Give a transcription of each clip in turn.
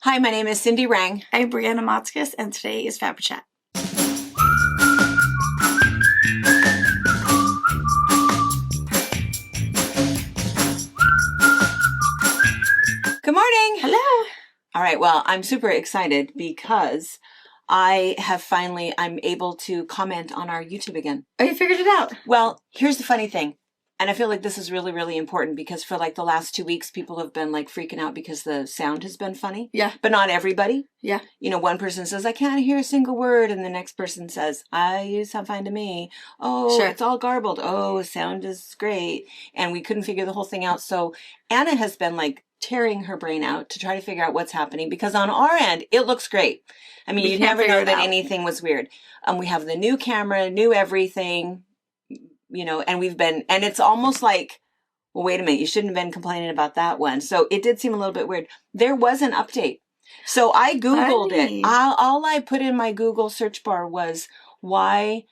Hi, my name is Cindy Rang. I'm Brianna Motzkus, and today is FabriChat. Good morning. Hello. All right, well, I'm super excited because I'm able to comment on our YouTube again. Oh, you figured it out. Well, here's the funny thing. And I feel like this is really, really important because for like the last 2 weeks, people have been like freaking out because the sound has been funny. Yeah. But not everybody. Yeah. You know, one person says, I can't hear a single word. And the next person says, you sound fine to me. Oh, Sure. It's all garbled. Oh, sound is great. And we couldn't figure the whole thing out. So Anna has been like tearing her brain out to try to figure out what's happening because on our end, it looks great. I mean, you'd never know that anything was weird. We have the new camera, new everything. You know, and it's almost like, well, wait a minute, you shouldn't have been complaining about that one. So it did seem a little bit weird. There was an update. So I Googled it. All I put in my Google search bar was, why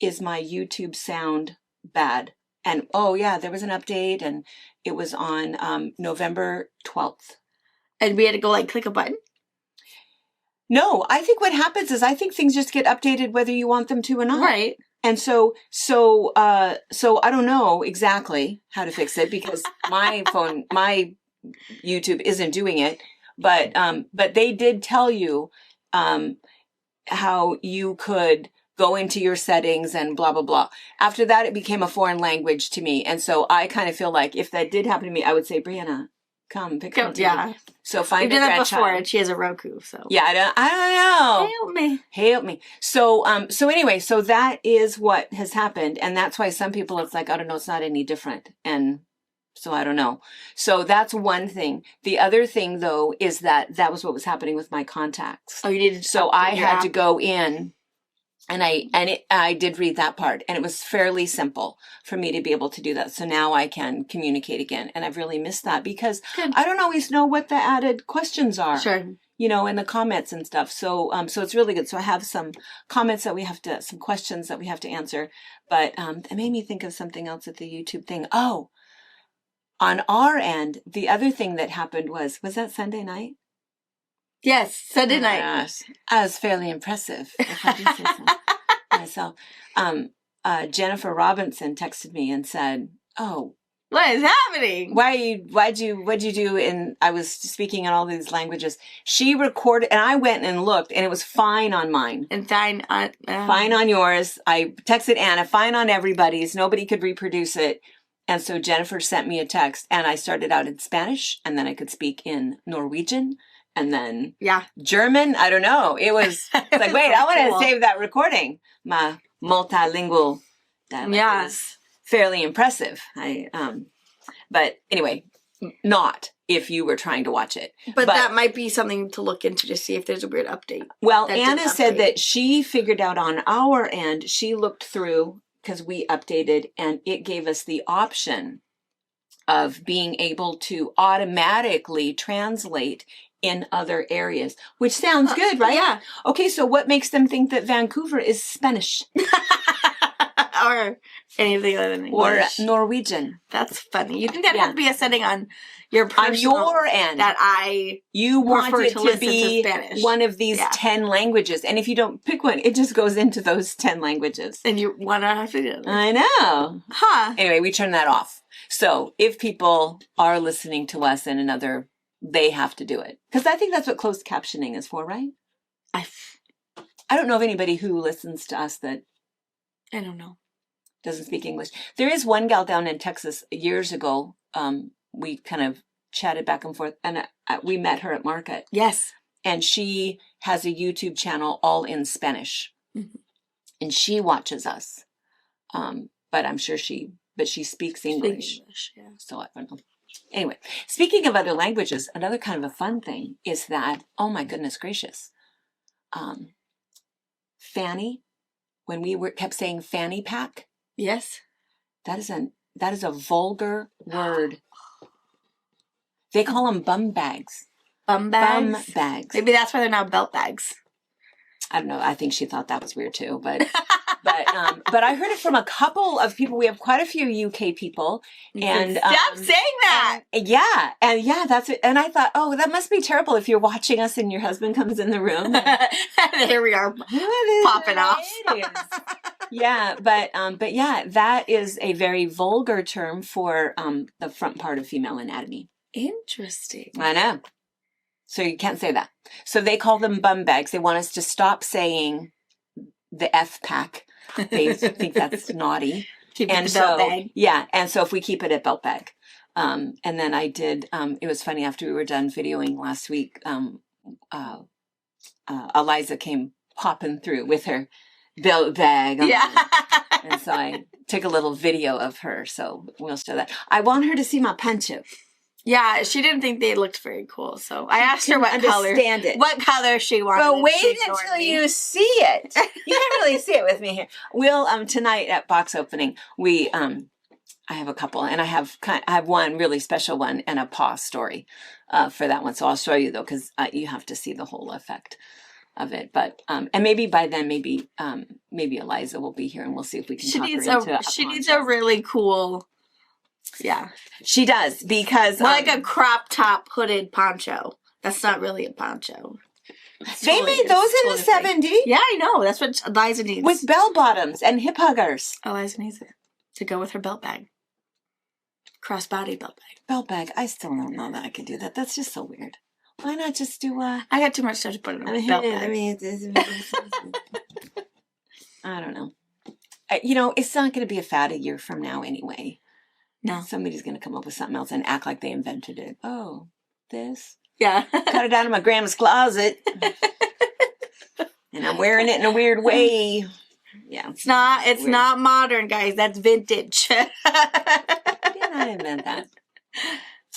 is my YouTube sound bad? And oh yeah, there was an update and it was on November 12th. And we had to go like click a button? No, I think what happens is I think things just get updated whether you want them to or not. Right. And so I don't know exactly how to fix it because my YouTube isn't doing it, but they did tell you, how you could go into your settings and blah, blah, blah. After that, it became a foreign language to me. And so I kind of feel like if that did happen to me, I would say, Brianna, come pick up. Yeah. So find We've done that before, and she has a Roku, so. Yeah, I don't know. Help me. So anyway, so that is what has happened. And that's why some people, it's like, I don't know, it's not any different. And so I don't know. So that's one thing. The other thing though, is that was what was happening with my contacts. Oh, you needed to. So I had to go in. And I did read that part, and it was fairly simple for me to be able to do that. So now I can communicate again, and I've really missed that because I don't always know what the added questions are. Sure. You know, in the comments and stuff. So it's really good. So I have some comments that some questions that we have to answer. But it made me think of something else at the YouTube thing. Oh, on our end, the other thing that happened was that Sunday night? Yes, Sunday night. Yes. I was fairly impressive, if I do say so myself. Jennifer Robinson texted me and said, "Oh, what is happening? What'd you do?" I was speaking in all these languages. She recorded, and I went and looked, and it was fine on mine. And fine on yours. I texted Anna, fine on everybody's. Nobody could reproduce it. And so Jennifer sent me a text, and I started out in Spanish, and then I could speak in Norwegian. And then German, I don't know. It's like, wait, I want to save that recording. My multilingual dialect is fairly impressive. But anyway, not if you were trying to watch it. But that might be something to look into to see if there's a weird update. Well, Anna said that she figured out on our end, she looked through because we updated and it gave us the option of being able to automatically translate in other areas, which sounds good, right? Yeah. Okay, so what makes them think that Vancouver is Spanish? Or anything other than English. Or Norwegian. That's funny. You think that has to be a setting on your personal... On your end. That you want it to be one of these 10 languages. And if you don't pick one, it just goes into those 10 languages. And you want to have to do it. I know. Huh. Anyway, we turn that off. So if people are listening to us in another... they have to do it. Because I think that's what closed captioning is for, right? I don't know of anybody who listens to us that... I don't know. Doesn't speak English. There is one gal down in Texas years ago. We kind of chatted back and forth, and we met her at market. Yes. And she has a YouTube channel all in Spanish. Mm-hmm. And she watches us. But I'm sure she speaks English. So I don't know. Anyway, speaking of other languages, another kind of a fun thing is that, oh my goodness gracious, fanny, when we kept saying fanny pack. Yes. That is a vulgar word. They call them bum bags. Bum bags? Bum bags. Maybe that's why they're now belt bags. I don't know. I think she thought that was weird too, but But I heard it from a couple of people. We have quite a few UK people, and stop saying that. And that's it. And I thought, oh, that must be terrible if you're watching us and your husband comes in the room. And here we are popping off. Yeah, but yeah, that is a very vulgar term for the front part of female anatomy. Interesting. I know. So you can't say that. So they call them bum bags. They want us to stop saying the F pack. They think that's naughty. Keep it the belt bag. Yeah, and so if we keep it at belt bag. And then I did, it was funny, after we were done videoing last week, Eliza came popping through with her belt bag. And so I took a little video of her, so we'll show that. I want her to see my poncho. Yeah, she didn't think they looked very cool, so I asked her what color she wanted. But wait until you see it. You can't really see it with me here. We'll tonight at box opening, we I have a couple, and I have one really special one and a paw story for that one. So I'll show you though, because you have to see the whole effect of it. But and maybe by then, maybe Eliza will be here, and we'll see if we can. She needs a really cool. Yeah, she does, because like a crop top hooded poncho. That's not really a poncho. They made those in the 70s. Yeah, I know. That's what Eliza needs. With bell bottoms and hip huggers. Eliza needs it to go with her belt bag. Crossbody belt bag. Belt bag. I still don't know that I could do that. That's just so weird. Why not just do I got too much stuff to put in a belt bag. I don't know. It's not going to be a fad a year from now anyway. No. Somebody's going to come up with something else and act like they invented it. Oh, this? Yeah. Cut it out of my grandma's closet. And I'm wearing it in a weird way. Yeah. It's not modern, guys. That's vintage. Did not invent that.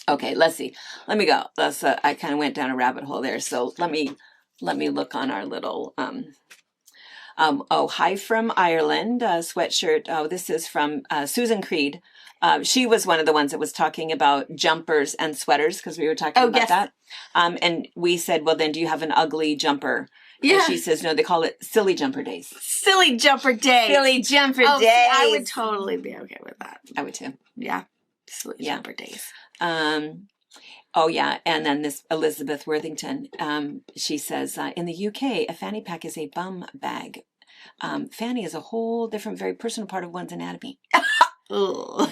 Okay, let's see. Let me go. I kind of went down a rabbit hole there. So let me look on our little hi from Ireland sweatshirt. Oh, this is from Susan Creed. She was one of the ones that was talking about jumpers and sweaters, because we were talking about that. And we said, well, then do you have an ugly jumper? Yeah. And she says, no, they call it silly jumper days. Silly jumper days. Silly jumper days. See, I would totally be okay with that. I would too. Yeah. Silly jumper days. Oh, yeah. And then this Elizabeth Worthington, she says, in the UK, a fanny pack is a bum bag. Fanny is a whole different, very personal part of one's anatomy. And,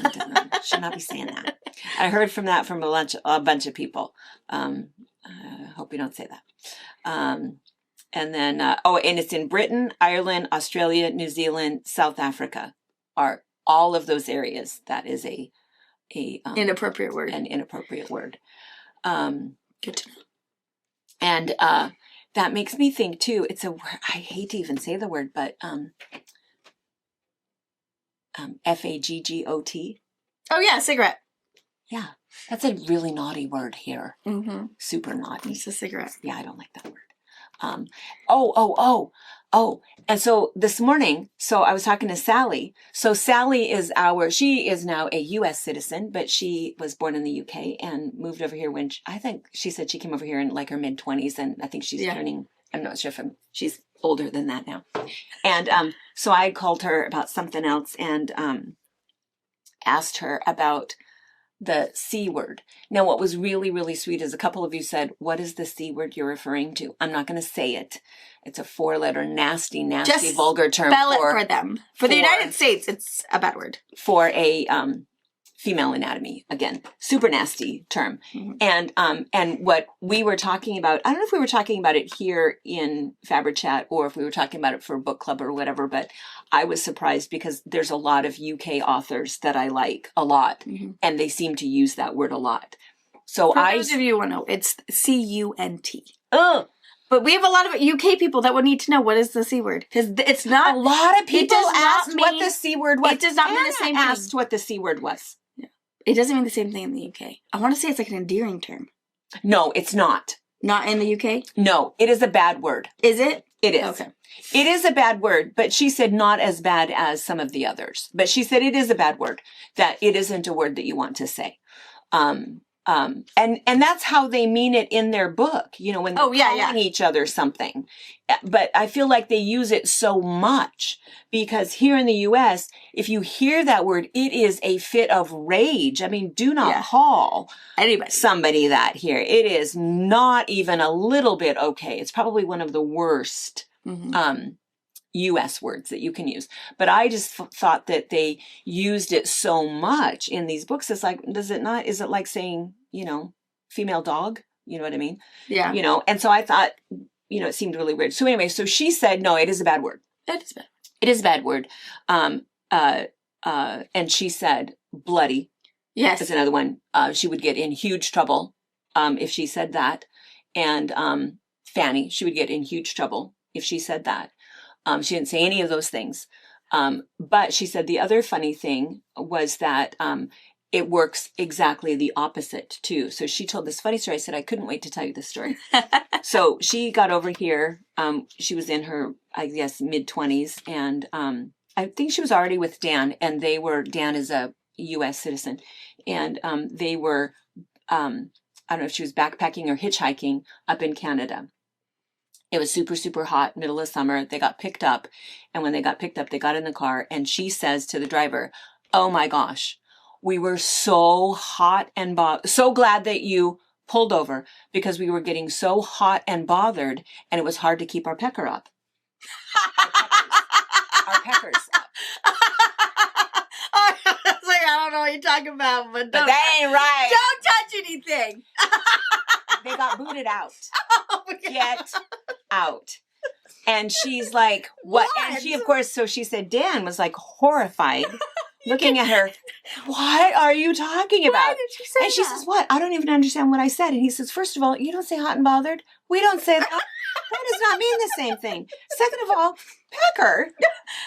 should not be saying that. I heard from a bunch of people. Hope you don't say that. And then, and it's in Britain, Ireland, Australia, New Zealand, South Africa, are all of those areas. That is a inappropriate word. An inappropriate word. Good to know. And that makes me think too. It's a word. I hate to even say the word, but faggot. Oh yeah, cigarette. Yeah, that's a really naughty word here. Mm-hmm. Super naughty. It's a cigarette. Yeah, I don't like that word. And so this morning, I was talking to Sally. So Sally she is now a U.S. citizen, but she was born in the U.K. and moved over here when I think she said she came over here in like her mid-20s, and I think she's turning, I'm not sure she's older than that now. And so I called her about something else and asked her about the C word. Now, what was really, really sweet is a couple of you said, what is the C word you're referring to? I'm not going to say it. It's a 4-letter, nasty, just vulgar term. Spell it for them. For the United States, it's a bad word. For a female anatomy. Again, super nasty term. Mm-hmm. And what we were talking about, I don't know if we were talking about it here in FabriChat or if we were talking about it for a book club or whatever, but I was surprised because there's a lot of UK authors that I like a lot, mm-hmm. and they seem to use that word a lot. So for those of you who want to know, it's C-U-N-T. Oh. But we have a lot of UK people that would need to know what is the C word. Because it's not... A lot of people asked what the C word was. It does not mean the same thing. Asked what the C word was. Yeah. It doesn't mean the same thing in the UK. I want to say it's like an endearing term. No, it's not. Not in the UK? No, it is a bad word. Is it? It is. Okay. It is a bad word, but she said not as bad as some of the others. But she said it is a bad word, that it isn't a word that you want to say. and that's how they mean it in their book, you know, when they're calling each other something. But I feel like they use it so much because here in the U.S., if you hear that word, it is a fit of rage. I mean, do not call somebody that here. It is not even a little bit okay. It's probably one of the worst U.S. words that you can use. But I just thought that they used it so much in these books. It's like, is it like saying, you know, female dog? You know what I mean? Yeah. You know, and so I thought, you know, it seemed really weird. So anyway, so she said, no, it is a bad word. It is bad. It is a bad word. And she said, bloody. Yes. That's another one. She would get in huge trouble if she said that. And Fanny, she would get in huge trouble if she said that. She didn't say any of those things. But she said the other funny thing was that it works exactly the opposite, too. So she told this funny story. I said, I couldn't wait to tell you this story. So she got over here. She was in her, I guess, mid-20s. And I think she was already with Dan. And Dan is a U.S. citizen. And they were, I don't know if she was backpacking or hitchhiking up in Canada. It was super, super hot, middle of summer. They got picked up. And when they got picked up, they got in the car. And she says to the driver, oh, my gosh, we were so hot and so glad that you pulled over because we were getting so hot and bothered. And it was hard to keep our pecker up. Our peckers up. I was like, I don't know what you're talking about, but that ain't right. Don't touch anything. They got booted out. Oh, Get out. And she's like, what? And she, of course, so she said, Dan was like horrified, looking at her. What are you talking about? Why did she say and she says, what? I don't even understand what I said. And he says, first of all, you don't say hot and bothered. We don't say that. That does not mean the same thing. Second of all, pecker,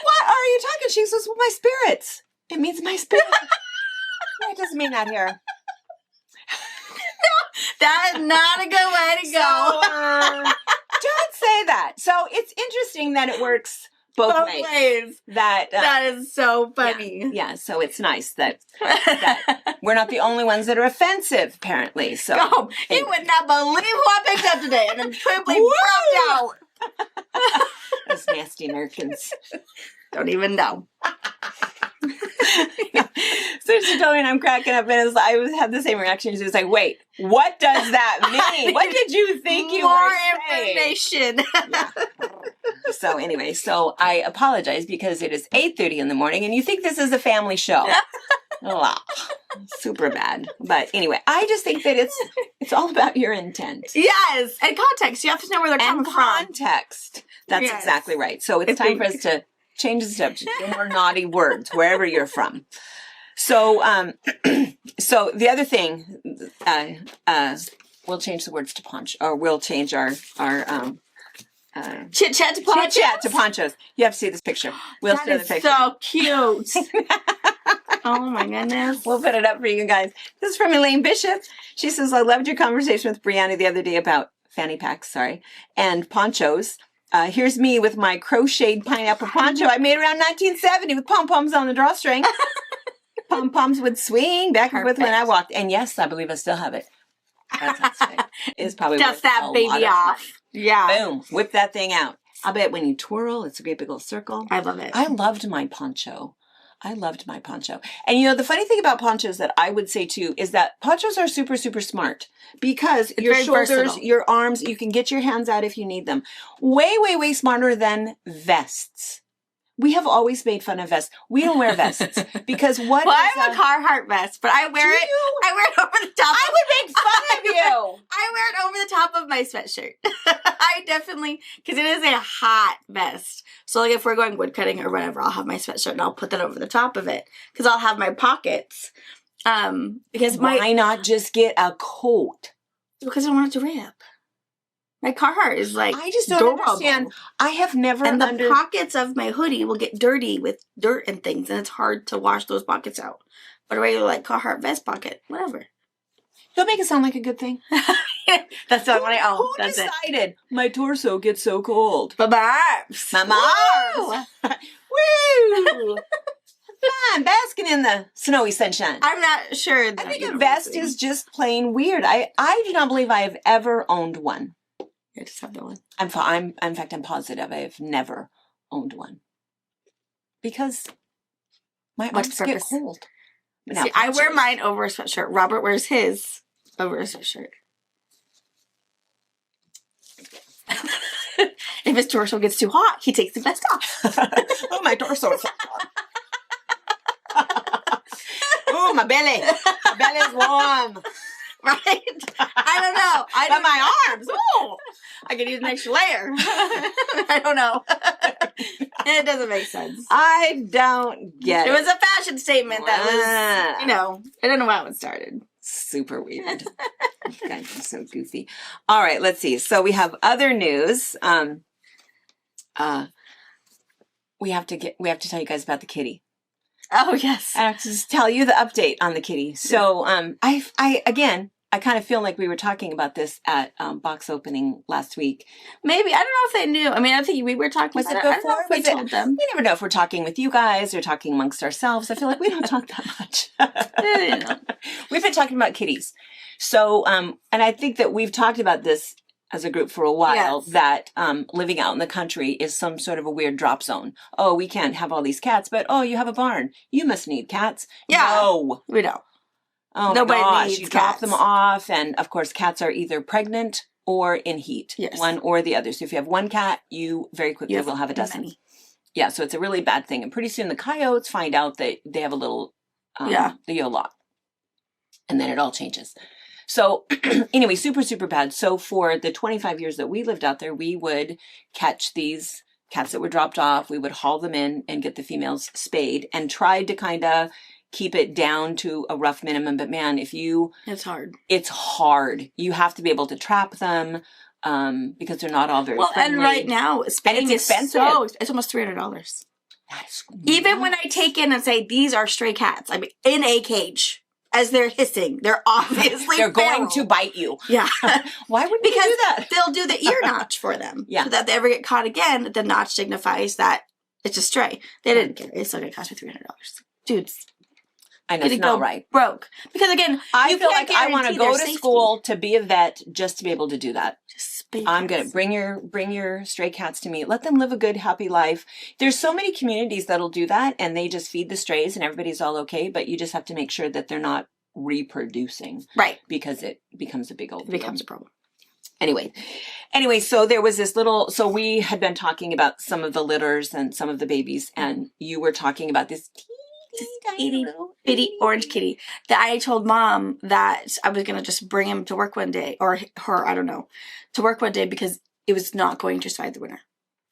what are you talking? She says, well, my spirits. It means my spirit. It doesn't mean that here. That is not a good way to go. So, don't say that. So it's interesting that it works both ways. That is so funny. Yeah, so it's nice that we're not the only ones that are offensive, apparently. So no, you would not believe who I picked up today, and I'm simply broke out. Those nasty Americans. Don't even know. So she told me, and I'm cracking up, and I had the same reaction. She was like, "Wait, what does that mean? What did you think you were saying?" More information. Yeah. So anyway, so I apologize because it is 8:30 in the morning, and you think this is a family show. Oh, super bad. But anyway, I just think that it's all about your intent. Yes, and context. You have to know where they're coming from. Context. That's exactly right. So it's time for us to change the subject. No more naughty words wherever you're from. So, so the other thing, we'll change the words to Ponch, or we'll change our chit chat to Ponchos. Chit chat to Ponchos. You have to see this picture. We'll show the picture. So cute. Oh my goodness. We'll put it up for you guys. This is from Elaine Bishop. She says, I loved your conversation with Brianna the other day about fanny packs, and ponchos. Here's me with my crocheted pineapple poncho I made around 1970 with pom-poms on the drawstring. Pom-poms would swing back and forth when I walked. And yes, I believe I still have it. That's right. It's probably dust that baby off. Yeah. Boom. Whip that thing out. I bet when you twirl, it's a great big old circle. I love it. I loved my poncho. And you know, the funny thing about ponchos that I would say too is that ponchos are super, super smart because it's your shoulders, versatile. Your arms, you can get your hands out if you need them. Way, way, way smarter than vests. We have always made fun of vests. We don't wear vests because what? Well, I have a Carhartt vest, but I wear it. I wear it over the top. I would make fun of you. I wear it over the top of my sweatshirt. I definitely, because it is a hot vest. So like if we're going wood cutting or whatever, I'll have my sweatshirt and I'll put that over the top of it because I'll have my pockets. Because why not just get a coat? Because I don't want it to rip. My Carhartt is like I just don't understand. I have never and the pockets of my hoodie will get dirty with dirt and things, and it's hard to wash those pockets out. But a regular like Carhartt vest pocket, whatever. Don't make it sound like a good thing. That's not what I own. Who That's decided it. My torso gets so cold? My arms. My arms. Woo! I'm basking in the snowy sunshine. I'm not sure. I think a vest is just plain weird. I do not believe I have ever owned one. I just have the one. In fact, I'm positive I have never owned one. Because my arms get cold. See, I wear mine over a sweatshirt. Robert wears his over a sweatshirt. If his torso gets too hot, he takes the vest off. Oh, my torso is hot. Oh, my belly. My belly's warm. Right? I don't know. But my arms, oh. I could use an extra layer. I don't know. It doesn't make sense. I don't get it. It was a fashion statement that was, I don't know how it started. Super weird. You guys are so goofy. All right, let's see. So we have other news. We have to tell you guys about the kitty. Oh yes. I have to just tell you the update on the kitty. So I kind of feel like we were talking about this at box opening last week. Maybe. I don't know if they knew. I mean, I think we were talking about it before. I don't know if we told them. We never know if we're talking with you guys or talking amongst ourselves. I feel like we don't talk that much. We've been talking about kitties. So, and I think that we've talked about this as a group for a while, that living out in the country is some sort of a weird drop zone. Oh, we can't have all these cats, but you have a barn. You must need cats. Yeah. No. We don't. Oh Nobody my gosh, needs you cats. drop them off, and of course cats are either pregnant or in heat. Yes. One or the other. So if you have one cat, you very quickly will have a dozen. Many. Yeah, so it's a really bad thing. And pretty soon the coyotes find out that they have a little the lot. And then it all changes. So anyway, super, super bad. So for the 25 years that we lived out there, we would catch these cats that were dropped off. We would haul them in and get the females spayed and tried to kind of keep it down to a rough minimum. But man, it's hard. It's hard. You have to be able to trap them because they're not all very friendly. And right now, spaying is expensive. It's almost $300. That is Even when I take in and say, these are stray cats, I mean, in a cage. As they're hissing, they're obviously they're going to bite you. Yeah. Why would you do that? They'll do the ear notch for them. Yeah. So that if they ever get caught again, the notch signifies that it's a stray. They didn't care. It's still going to cost me $300. Dudes. I know, it's not right. Broke. Because again, I feel like I want to go to school to be a vet just to be able to do that. I'm going to bring your stray cats to me. Let them live a good, happy life. There's so many communities that'll do that and they just feed the strays and everybody's all okay. But you just have to make sure that they're not reproducing. Right. Because it becomes a big old deal. It becomes a problem. Anyway, so there was this so we had been talking about some of the litters and some of the babies, and you were talking about this itty bitty orange kitty that I told Mom that I was going to just bring him to work one day, or her, I don't know, to work one day because it was not going to survive the winter.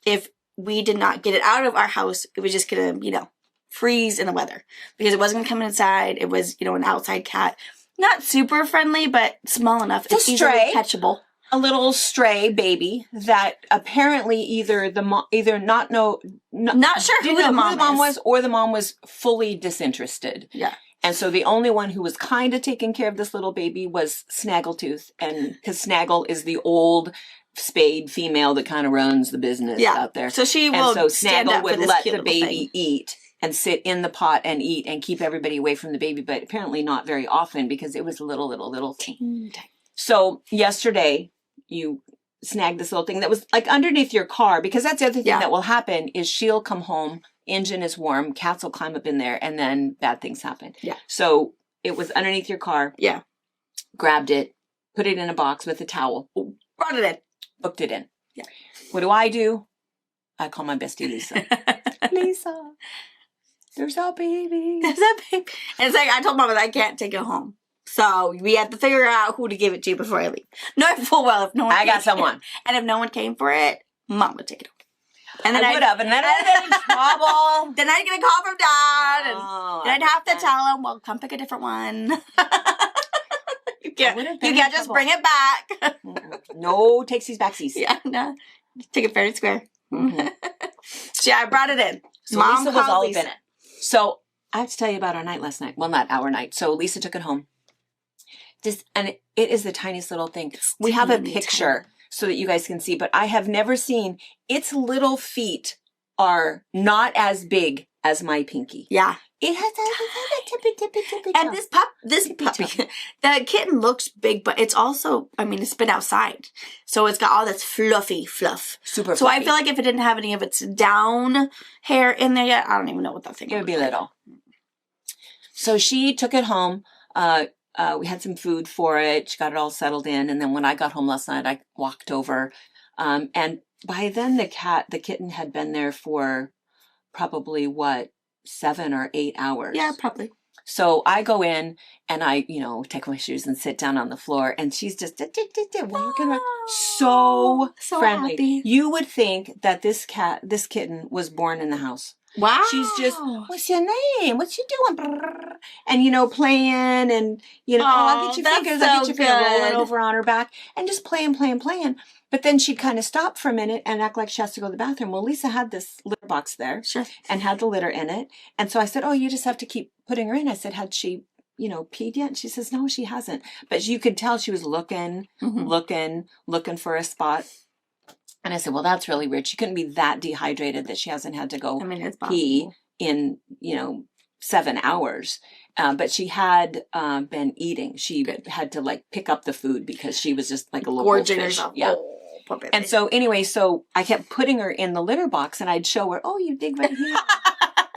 If we did not get it out of our house, it was just going to, freeze in the weather because it wasn't going to come inside. It was, an outside cat. Not super friendly, but small enough. It's easily catchable. A little stray baby that apparently either not sure who the mom was, or the mom was fully disinterested. Yeah. And so the only one who was kind of taking care of this little baby was Snaggletooth, and because Snaggle is the old spayed female that kind of runs the business out there. So she will. And so Snaggle would let the baby eat and sit in the pot and eat and keep everybody away from the baby, but apparently not very often because it was a little thing. So yesterday, you snag this little thing that was like underneath your car, because that's the other thing that will happen is she'll come home, engine is warm, cats will climb up in there, and then bad things happen. Yeah. So it was underneath your car. Yeah. Grabbed it, put it in a box with a towel. Brought it in. Booked it in. Yeah. What do? I call my bestie Lisa. Lisa, there's a baby. There's a baby. And it's like, I told Mom that I can't take it home. So we had to figure out who to give it to before I leave. No, full well, if no one I got someone. And if no one came for it, Mom would take it home. And then I would have, and then I'd get in trouble. Then I'd get a call from Dad, and then I'd have to tell him, well, come pick a different one. You can't just bring it back. No takesies backsies. Yeah, no. Take it fair and square. Mm-hmm. So yeah, I brought it in. So Mom Lisa was all up in it. So I have to tell you about our night last night. Well, not our night. So Lisa took it home. And it is the tiniest little thing. We have a picture so that you guys can see, but I have never seen, its little feet are not as big as my pinky. Yeah. It has a tippy And this puppy, the kitten looks big, but it's also, I mean, it's been outside. So it's got all this fluffy fluff. Super So fluffy. I feel like if it didn't have any of its down hair in there yet, I don't even know what that thing It would be like. little. So she took it home. We had some food for it. She got it all settled in. And then when I got home last night, I walked over. And by then the kitten had been there for probably 7 or 8 hours. Yeah, probably. So I go in and I, take my shoes and sit down on the floor, and she's just walking around, so friendly. Happy. You would think that this kitten was born in the house. Wow. She's just, what's your name? What's you doing? And, playing and, I'll get your fingers, I'll get your fingers, rolling over on her back and just playing. But then she'd kind of stop for a minute and act like she has to go to the bathroom. Well, Lisa had this litter box there. Sure. And had the litter in it. And so I said, oh, you just have to keep putting her in. I said, had she, peed yet? And she says, no, she hasn't. But you could tell she was looking for a spot. And I said, well, that's really weird. She couldn't be that dehydrated that she hasn't had to go pee in, 7 hours. But she had been eating. She had to pick up the food because she was just like a little gorging fish. herself. Yeah. Oh, and so anyway, so I kept putting her in the litter box and I'd show her, oh, you dig right here.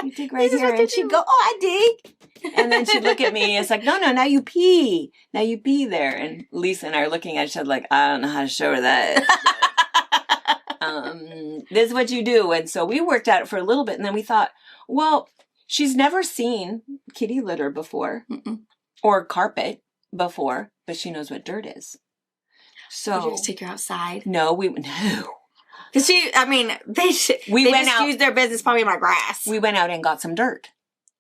You dig right here. And she'd go, oh, I dig. And then she'd look at me. It's like, no, now you pee. Now you pee there. And Lisa and I are looking at each other like, I don't know how to show her that. This is what you do. And so we worked at it for a little bit. And then we thought, well, she's never seen kitty litter before or carpet before, but she knows what dirt is. So did you just take her outside? No. Because they went out, use their business probably in my grass. We went out and got some dirt.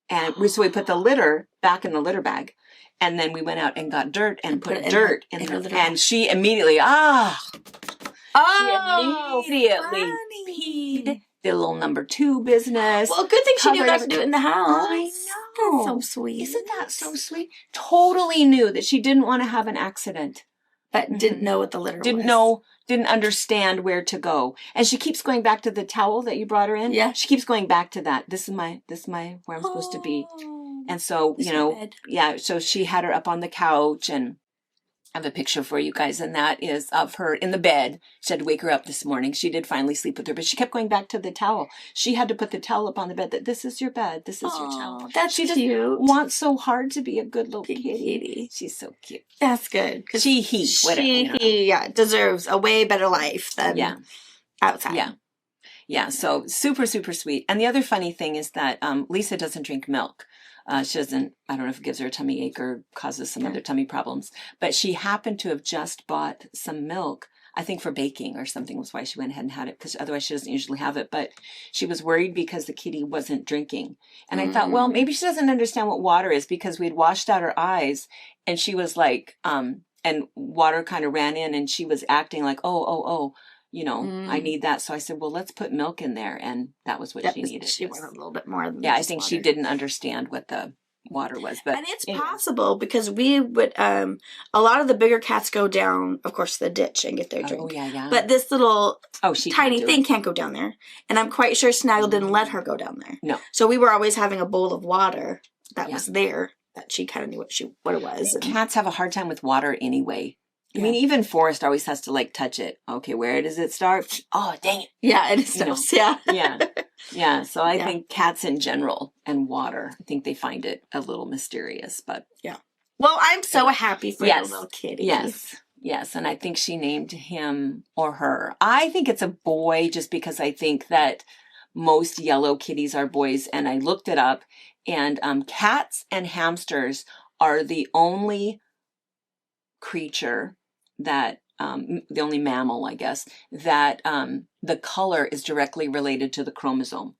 And so we put the litter back in the litter bag. And then we went out and got dirt and put dirt in the litter bag. And she immediately, she immediately peed. The little number 2 business. Well, good thing she knew not to do it in the house. I know. That's so sweet. Isn't that so sweet? Totally knew that she didn't want to have an accident. But didn't know what the litter was. Didn't understand where to go. And she keeps going back to the towel that you brought her in. Yeah. She keeps going back to that. This is my where I'm supposed to be. And so, so she had her up on the couch, and I have a picture for you guys, and that is of her in the bed. She had to wake her up this morning. She did finally sleep with her, but she kept going back to the towel. She had to put the towel up on the bed, that this is your bed, this is your towel. That's she cute. Just wants so hard to be a good little kitty. She's so cute. That's good. He deserves a way better life than outside. Yeah, so super, super sweet. And the other funny thing is that Lisa doesn't drink milk. She doesn't, I don't know if it gives her a tummy ache or causes some other tummy problems, but she happened to have just bought some milk, I think for baking or something was why she went ahead and had it, because otherwise she doesn't usually have it. But she was worried because the kitty wasn't drinking. And I thought, well, maybe she doesn't understand what water is, because we'd washed out her eyes and she was like, and water kind of ran in and she was acting like, I need that. So I said, well, let's put milk in there. And that was what she needed. She wanted a little bit more than I think water. She didn't understand what the water was. But and it's possible, because we would, a lot of the bigger cats go down, of course, the ditch and get their drink. Oh, yeah. But this little tiny thing it. can't go down there. And I'm quite sure Snaggle didn't let her go down there. No. So we were always having a bowl of water that was there, that she kind of knew what it was. Cats have a hard time with water anyway. I mean, even Forrest always has to touch it. Okay, where does it start? Oh, dang it. Yeah, it starts. Yeah. Yeah. So I think cats in general and water, I think they find it a little mysterious, but. Yeah. Well, I'm so happy for the little kitty. Yes. And I think she named him or her. I think it's a boy, just because I think that most yellow kitties are boys. And I looked it up, and cats and hamsters are the only creature that the only mammal, I guess, that the color is directly related to the chromosome.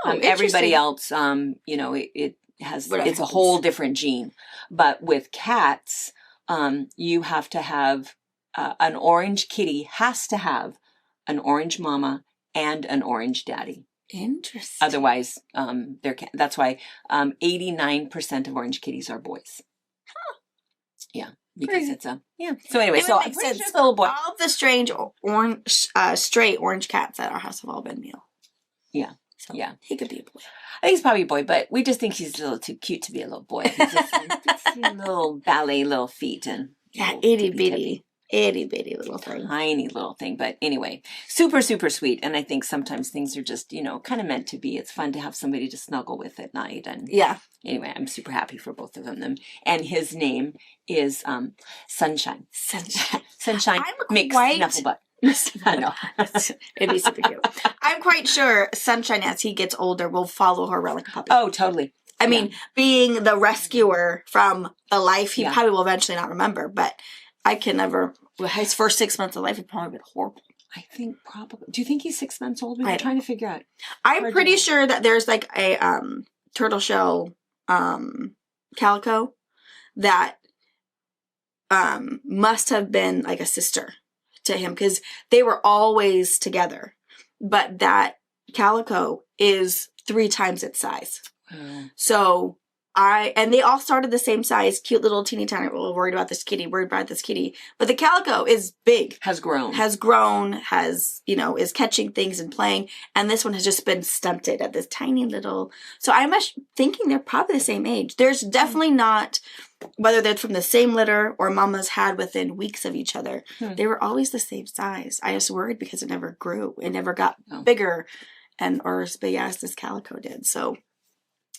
Everybody else, it has, it's a whole different gene. But with cats, you have to have an orange kitty has to have an orange mama and an orange daddy. Interesting. Otherwise, that's why 89% of orange kitties are boys. Huh. Yeah. Because it's So anyway, so I'm pretty sure the little boy. All of the strange orange, stray orange cats at our house have all been male. Yeah. So Yeah. he could be a boy. I think he's probably a boy, but we just think he's a little too cute to be a little boy. He's just little ballet little feet and itty bitty little thing. Tiny little thing. But anyway, super, super sweet. And I think sometimes things are just, kind of meant to be. It's fun to have somebody to snuggle with at night. And anyway, I'm super happy for both of them. And his name is Sunshine. Sunshine makes Snufflebutt. I know. It'd be super cute. I'm quite sure Sunshine, as he gets older, will follow her around like a puppy. Oh, totally. I mean, being the rescuer from the life he probably will eventually not remember, but I can never. His first 6 months of life would probably be horrible. I think probably. Do you think he's 6 months old? We were trying to figure out. I'm pretty sure that there's like a turtle shell calico that must have been like a sister to him because they were always together. But that calico is 3 times its size. So and they all started the same size, cute little teeny tiny, worried about this kitty. But the calico is big. Has grown, is catching things and playing. And this one has just been stunted at this tiny little. So I'm thinking they're probably the same age. There's definitely not, whether they're from the same litter or mamas had within weeks of each other. They were always the same size. I was worried because it never grew. It never got bigger or as big as this calico did. So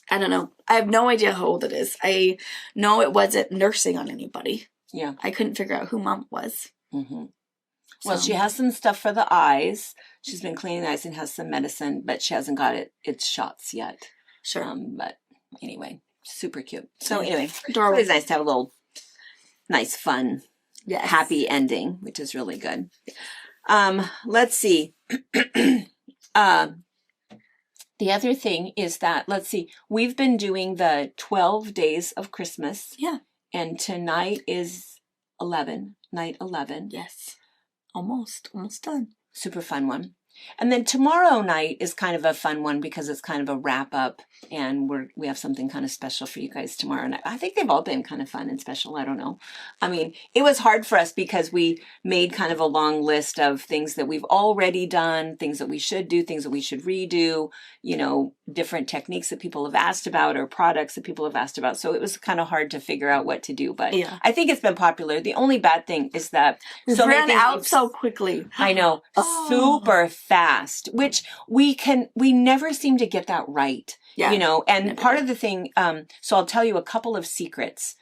I don't know. I have no idea how old it is. I know it wasn't nursing on anybody. Yeah. I couldn't figure out who mom was. Mm-hmm. Well, she has some stuff for the eyes. She's been cleaning the eyes and has some medicine, but she hasn't got its shots yet. Sure. But anyway, super cute. So anyway, adorable. It's nice to have a little nice, fun, happy ending, which is really good. Let's see. The other thing is that, let's see, we've been doing the 12 days of Christmas. Yeah. And tonight is night 11. Yes. Almost done. Super fun one. And then tomorrow night is kind of a fun one because it's kind of a wrap up and we have something kind of special for you guys tomorrow night. I think they've all been kind of fun and special. I don't know. I mean, it was hard for us because we made kind of a long list of things that we've already done, things that we should do, things that we should redo, different techniques that people have asked about or products that people have asked about. So it was kind of hard to figure out what to do, but I think it's been popular. The only bad thing is that we ran out so quickly. I know, super fast, which we never seem to get that right. Yeah. And part of the thing, so I'll tell you a couple of secrets.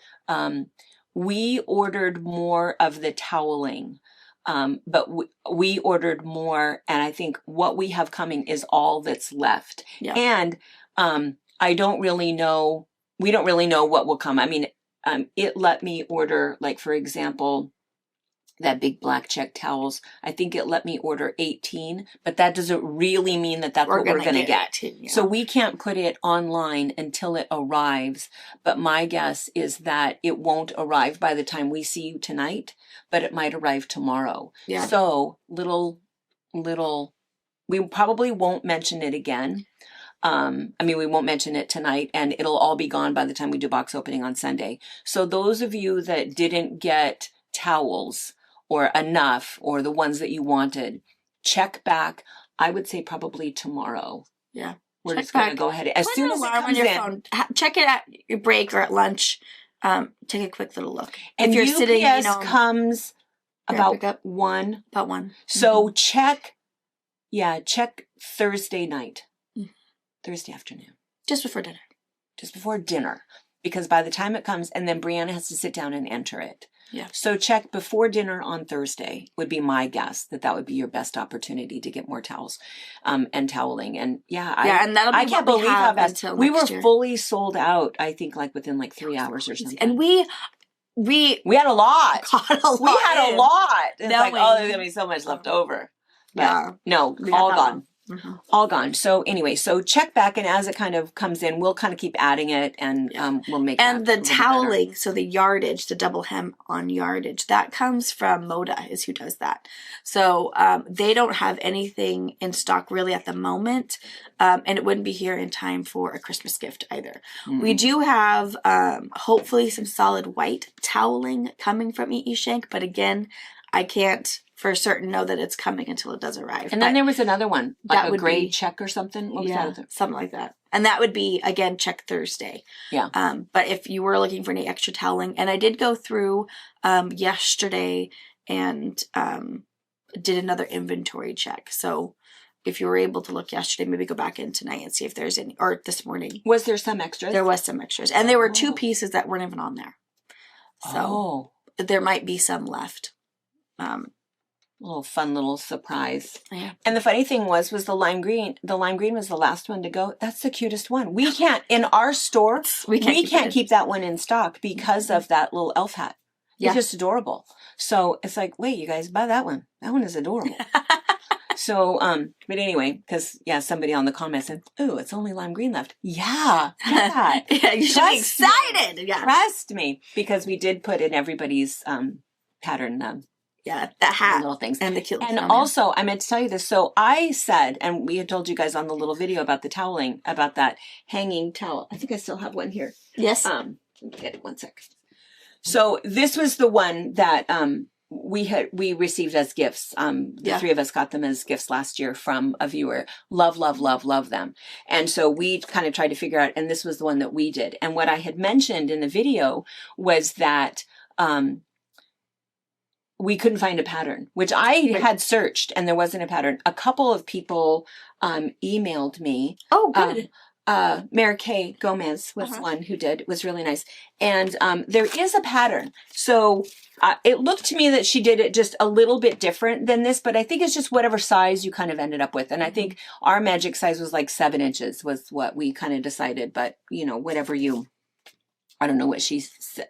We ordered more of the toweling. But we ordered more, and I think what we have coming is all that's left. Yeah. And I don't really know. We don't really know what will come. I mean, it let me order, like for example, that big black check towels. I think it let me order 18, but that doesn't really mean that that's what we're going to get. 18, yeah. So we can't put it online until it arrives. But my guess is that it won't arrive by the time we see you tonight, but it might arrive tomorrow. Yeah. So we probably won't mention it again. We won't mention it tonight, and it'll all be gone by the time we do box opening on Sunday. So those of you that didn't get towels or enough, or the ones that you wanted, check back. I would say probably tomorrow. Yeah. We're just going to go ahead. As soon as it comes on your phone, check it at your break or at lunch. Take a quick little look. And if you're sitting, comes about 1. About 1. So check Thursday night. Thursday afternoon. Just before dinner. Because by the time it comes, and then Brianna has to sit down and enter it. Yeah. So check before dinner on Thursday would be my guess that would be your best opportunity to get more towels, and toweling. And and that'll be I can't believe how fast we were year. Fully sold out. I think within 3 hours or something. And we had a lot. We had a lot. It's there's gonna be so much left over. But no, all gone. Mm-hmm. All gone. So anyway, check back, and as it kind of comes in, we'll kind of keep adding it, and we'll make. And the toweling, so the yardage, the double hem on yardage, that comes from Moda, is who does that. So they don't have anything in stock really at the moment, and it wouldn't be here in time for a Christmas gift either. Mm-hmm. We do have hopefully some solid white toweling coming from E.E. Shank, but again, I can't for certain know that it's coming until it does arrive. And then there was another one, like that a would gray be- check or something. What was yeah, that? something like that. And that would be, again, check Thursday. Yeah. But if you were looking for any extra toweling, and I did go through yesterday and did another inventory check. So if you were able to look yesterday, maybe go back in tonight and see if there's any, or this morning. Was there some extras? There was some extras. And there were 2 pieces that weren't even on there. So there might be some left. Little fun little surprise. Yeah. And the funny thing was the lime green. The lime green was the last one to go. That's the cutest one. We can't, in our store, we can't keep that one in stock because of that little elf hat. Yeah. It's just adorable. So it's like, wait, you guys, buy that one. That one is adorable. So, but anyway, because, somebody on the comment said, oh, it's only lime green left. Yeah, get that. Yeah, you should be excited. Me. Yeah. Trust me. Because we did put in everybody's pattern. Yeah, the hat. Little things. And the cute. And also, I meant to tell you this. So I said, and we had told you guys on the little video about the toweling, about that hanging towel. I think I still have one here. Yes. Let me get it 1 sec. So this was the one that we received as gifts. The 3 of us got them as gifts last year from a viewer. Love, love, love, love them. And so we kind of tried to figure out, and this was the one that we did. And what I had mentioned in the video was that we couldn't find a pattern, which I had searched, and there wasn't a pattern. A couple of people emailed me. Oh, good. Mary Kay Gomez was one who did. It was really nice. And there is a pattern. So it looked to me that she did it just a little bit different than this, but I think it's just whatever size you kind of ended up with. And I think our magic size was like 7 inches was what we kind of decided. But, whatever I don't know what she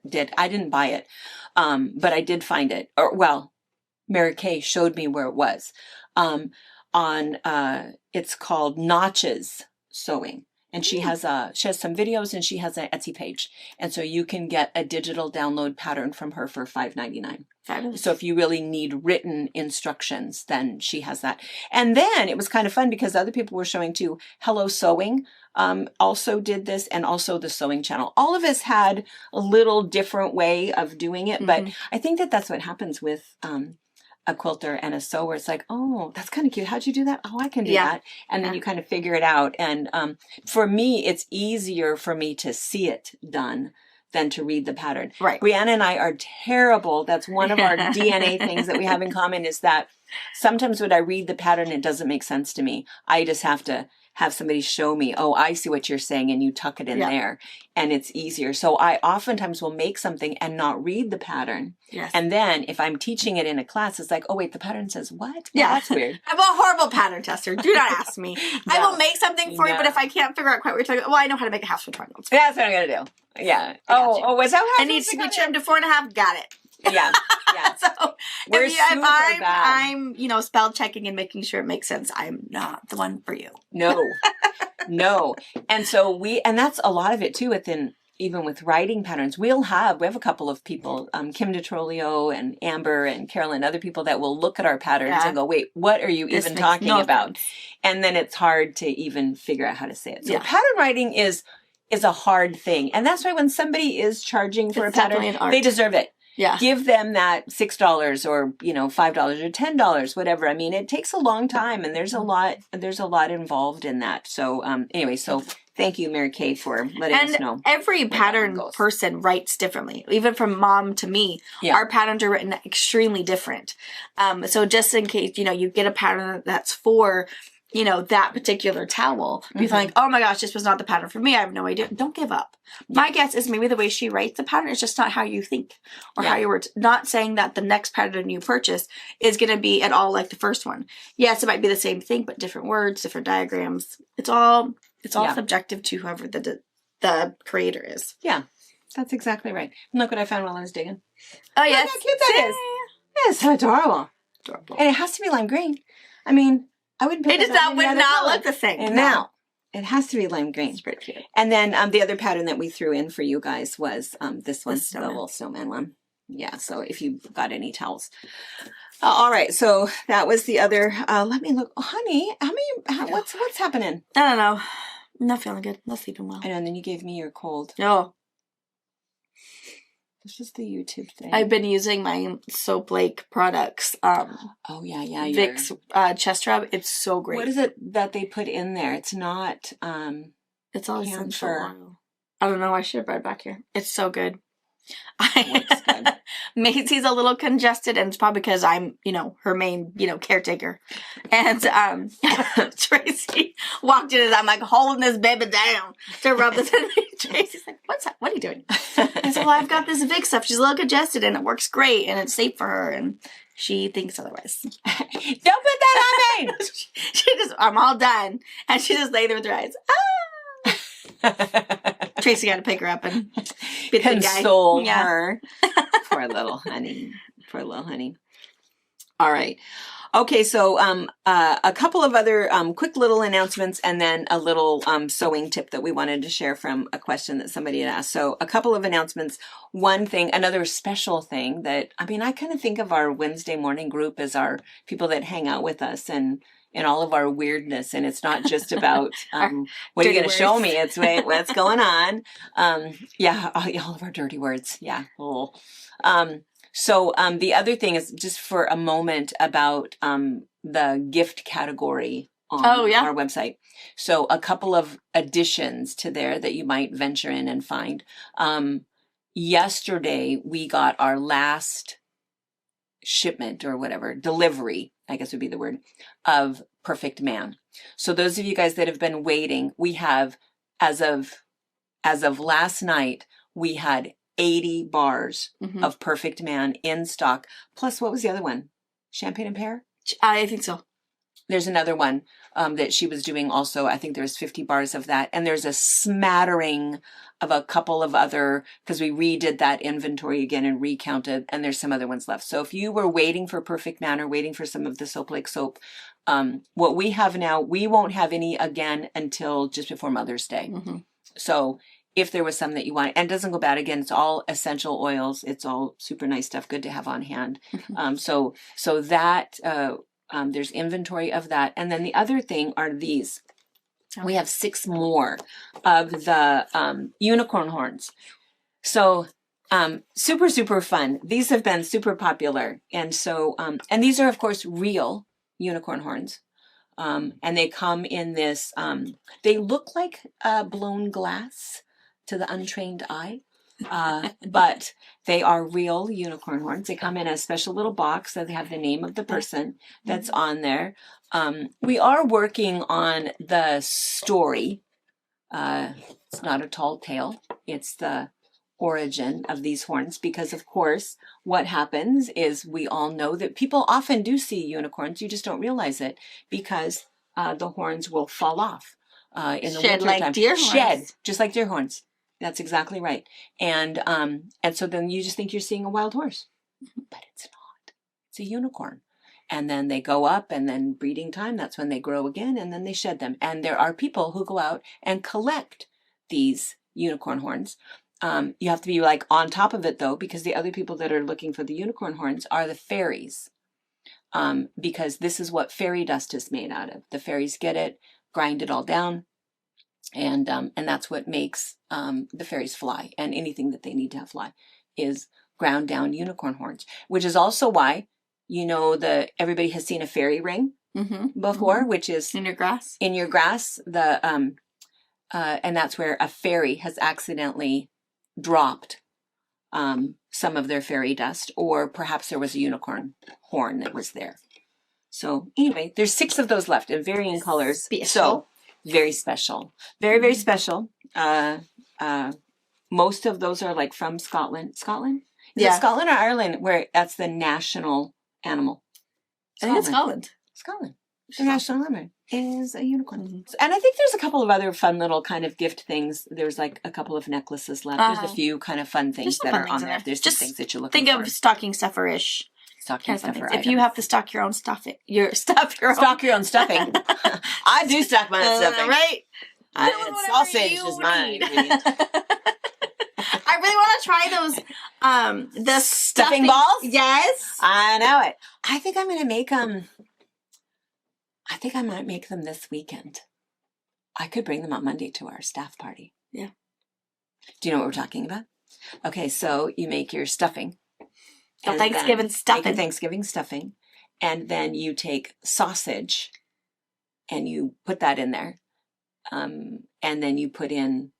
did. I didn't buy it. But I did find it. Mary Kay showed me where it was. It's called Notches Sewing. And she has some videos, and she has an Etsy page. And so you can get a digital download pattern from her for $5.99. Fabulous. So if you really need written instructions, then she has that. And then it was kind of fun because other people were showing too. Hello Sewing also did this, and also the Sewing Channel. All of us had a little different way of doing it, but I think that that's what happens with a quilter and a sewer. It's like, oh, that's kind of cute. How'd you do that? Oh, I can do that. And then you kind of figure it out. And for me, it's easier for me to see it done than to read the pattern. Right. Brianna and I are terrible. That's one of our DNA things that we have in common, is that sometimes when I read the pattern, it doesn't make sense to me. I just have to have somebody show me, oh, I see what you're saying, and you tuck it in there, and it's easier. So I oftentimes will make something and not read the pattern. Yes. And then if I'm teaching it in a class, it's like, oh, wait, the pattern says what? Yeah. That's weird. I'm a horrible pattern tester. Do not ask me. I will make something for you, but if I can't figure out quite what you're talking about, I know how to make a house with triangles. That's what I'm going to do. Yeah. Was that what I need to be trimmed to 4.5. Got it. Yeah. So We're if bad. I'm spell checking and making sure it makes sense, I'm not the one for you. No. And so and that's a lot of it too even with writing patterns. We have a couple of people, Kim DeTrolio and Amber and Carolyn, other people that will look at our patterns and go, wait, what are you even talking about? And then it's hard to even figure out how to say it. So pattern writing is a hard thing. And that's why when somebody is charging for a pattern, they deserve it. Yeah. Give them that $6 or, $5 or $10, whatever. I mean, it takes a long time, and there's a lot involved in that. So, anyway, thank you, Mary Kay, for letting us know. Every pattern person writes differently, even from mom to me. Yeah. Our patterns are written extremely different. So just in case, you get a pattern that's for, that particular towel, be like, oh my gosh, this was not the pattern for me. I have no idea. Don't give up. My guess is maybe the way she writes the pattern is just not how you think or how you were. Not saying that the next pattern you purchase is going to be at all like the first one. Yes, it might be the same thing, but different words, different diagrams. It's all subjective to whoever the creator is. Yeah, that's exactly right. And look what I found while I was digging. Oh, yes. Look how cute that is. Yeah, it's so adorable. And it has to be lime green. I mean, I wouldn't put it. Would not look the same. And now it has to be lime green. It's pretty cute. And then the other pattern that we threw in for you guys was this one, the little snowman one. Yeah. So if you got any towels. All right. So that was the other. Let me look, honey. What's happening? I don't know. I'm not feeling good. Not sleeping well. I know. And then you gave me your cold. No. This is the YouTube thing. I've been using my Soap Lake products. Oh yeah. Vicks chest rub. It's so great. What is it that they put in there? It's not. It's all essential camphor. oil. I don't know. I should have read back here. It's so good. Works good. Macy's a little congested, and it's probably because I'm, her main, caretaker. And Tracy walked in, and I'm like holding this baby down to rub this in. Tracy's like, "What's that? What are you doing?" I said, "Well, I've got this Vicks stuff. She's a little congested, and it works great, and it's safe for her." And she thinks otherwise. Don't put that on me. she just, I'm all done, and she just lay there with her eyes. Tracy got to pick her up and console her. Poor little honey. Poor little honey. All right. Okay, so a couple of other quick little announcements and then a little sewing tip that we wanted to share from a question that somebody had asked. So a couple of announcements. One thing, another special thing that, I kind of think of our Wednesday morning group as our people that hang out with us and all of our weirdness. And it's not just about, what are you going to show me? It's what's going on. All of our dirty words. Yeah. Oh. So the other thing is just for a moment about the gift category on our website. So a couple of additions to there that you might venture in and find. Yesterday, we got our last shipment or whatever, delivery, I guess would be the word, of Perfect Man. So those of you guys that have been waiting, we have, as of last night, we had 80 bars of Perfect Man in stock. Plus, what was the other one? Champagne and Pear? I think so. There's another one that she was doing also. I think there's 50 bars of that. And there's a smattering of a couple of other, because we redid that inventory again and recounted, and there's some other ones left. So if you were waiting for Perfect Man or waiting for some of the Soap Lake soap, what we have now, we won't have any again until just before Mother's Day. So if there was some that you want, and it doesn't go bad, again, it's all essential oils. It's all super nice stuff, good to have on hand. So that, there's inventory of that. And then the other thing are these. We have 6 more of the unicorn horns. So super, super fun. These have been super popular. And so, and these are, of course, real unicorn horns. And they come in this, they look like blown glass to the untrained eye. But they are real unicorn horns. They come in a special little box that they have the name of the person that's on there. We are working on the story. It's not a tall tale. It's the origin of these horns, because of course what happens is we all know that people often do see unicorns. You just don't realize it because the horns will fall off in the winter like time. Deer horns. Just like deer horns. That's exactly right. And so then you just think you're seeing a wild horse, but it's not. It's a unicorn. And then they go up, and then breeding time, that's when they grow again, and then they shed them. And there are people who go out and collect these unicorn horns. You have to be like on top of it though, because the other people that are looking for the unicorn horns are the fairies. Because this is what fairy dust is made out of. The fairies get it, grind it all down, and that's what makes the fairies fly, and anything that they need to have fly is ground down unicorn horns, which is also why, everybody has seen a fairy ring before, which is in your grass. In your grass, and that's where a fairy has accidentally dropped some of their fairy dust, or perhaps there was a unicorn horn that was there. So anyway, there's 6 of those left in varying colors. Special. So very special. Very, very special. Most of those are like from Scotland. Scotland? Is it Scotland or Ireland where that's the national animal? I think it's Scotland. Scotland. The national animal is a unicorn. And I think there's a couple of other fun little kind of gift things. There's like a couple of necklaces left. There's a few kind of fun things that are on there. There's just things that you're looking for. Think of stocking stuffer-ish. Stocking stuffer. If you have to stock your own stuffing, stock your own stuffing. I do stock my own stuffing. Right? Sausage is mine. I really want to try those, the stuffing balls? Yes. I know it. I think I'm going to make them. I think I might make them this weekend. I could bring them on Monday to our staff party. Yeah. Do you know what we're talking about? Okay, so you make your stuffing. The Thanksgiving stuffing. Make your Thanksgiving stuffing. And then you take sausage and you put that in there. And then you put in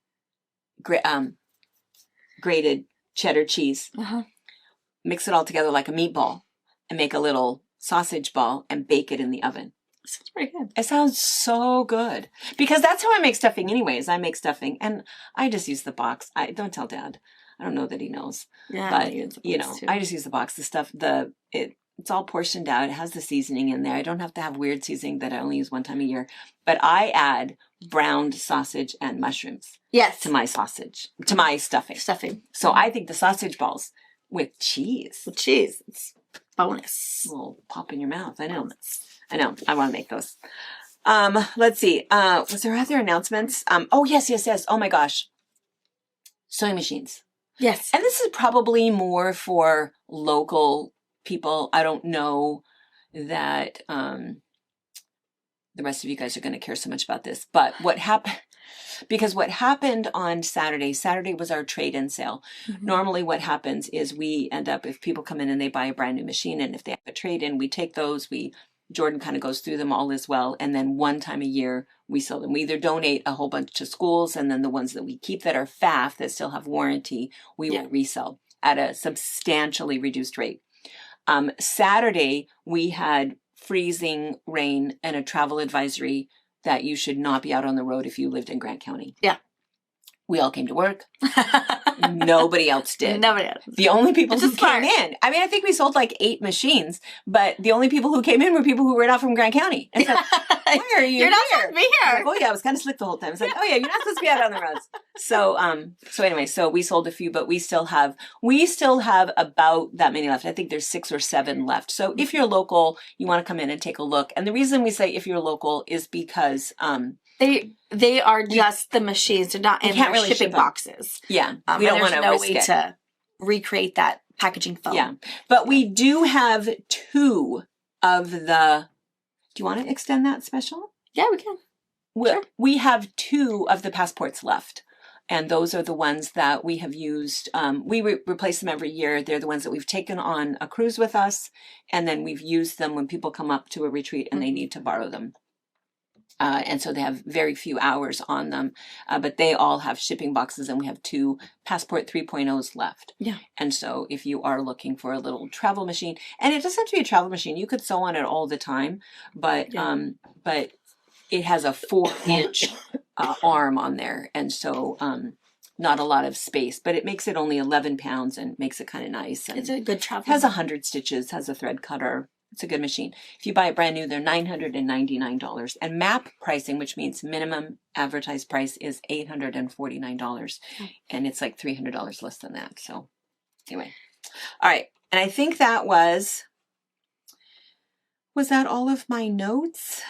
grated cheddar cheese. Mix it all together like a meatball and make a little sausage ball and bake it in the oven. Sounds pretty good. It sounds so good. Because that's how I make stuffing anyways. I make stuffing and I just use the box. I don't tell Dad. I don't know that he knows. Yeah, but you know, I just use the box. The stuff, it's all portioned out. It has the seasoning in there. I don't have to have weird seasoning that I only use one time a year. But I add browned sausage and mushrooms. Yes. To my sausage, to my stuffing. So I think the sausage balls with cheese. With cheese. It's bonus. A little pop in your mouth. I know. I want to make those. Let's see. Was there other announcements? Oh, yes. Oh my gosh. Sewing machines. Yes. And this is probably more for local people. I don't know that the rest of you guys are going to care so much about this. But what happened, because what happened on Saturday was our trade-in sale. Normally what happens is we end up, if people come in and they buy a brand new machine, and if they have a trade-in, we take those, Jordan kind of goes through them all as well. And then one time a year, we sell them. We either donate a whole bunch to schools, and then the ones that we keep that are FAF that still have warranty, we will resell at a substantially reduced rate. Saturday, we had freezing rain and a travel advisory that you should not be out on the road if you lived in Grant County. Yeah. We all came to work. Nobody else did. Nobody else. The only people who came in. I mean, I think we sold like 8 machines, but the only people who came in were people who were not from Grant County. And so, why are you You're not supposed to be here. Like, oh yeah, I was kind of slick the whole time. It's like, oh yeah, you're not supposed to be out on the roads. So anyway, so we sold a few, but we still have about that many left. I think there's 6 or 7 left. So if you're local, you want to come in and take a look. And the reason we say if you're local is because they are just the machines. They're not in their really shipping boxes. Yeah, we don't want to risk it. There's no way to recreate that packaging foam. Yeah, but we do have 2 of the. Do you want to extend that special? Yeah, we can. Sure. We have 2 of the passports left. And those are the ones that we have used. We replace them every year. They're the ones that we've taken on a cruise with us. And then we've used them when people come up to a retreat and they need to borrow them. And so they have very few hours on them. But they all have shipping boxes, and we have 2 Passport 3.0s left. Yeah. And so if you are looking for a little travel machine, and it doesn't have to be a travel machine. You could sew on it all the time. But it has a 4-inch arm on there, and so not a lot of space, but it makes it only 11 pounds and makes it kind of nice. And it's a good travel. Has 100 stitches, has a thread cutter. It's a good machine. If you buy it brand new, they're $999. And MAP pricing, which means minimum advertised price, is $849. And it's like $300 less than that. So anyway. All right. And I think that was that all of my notes?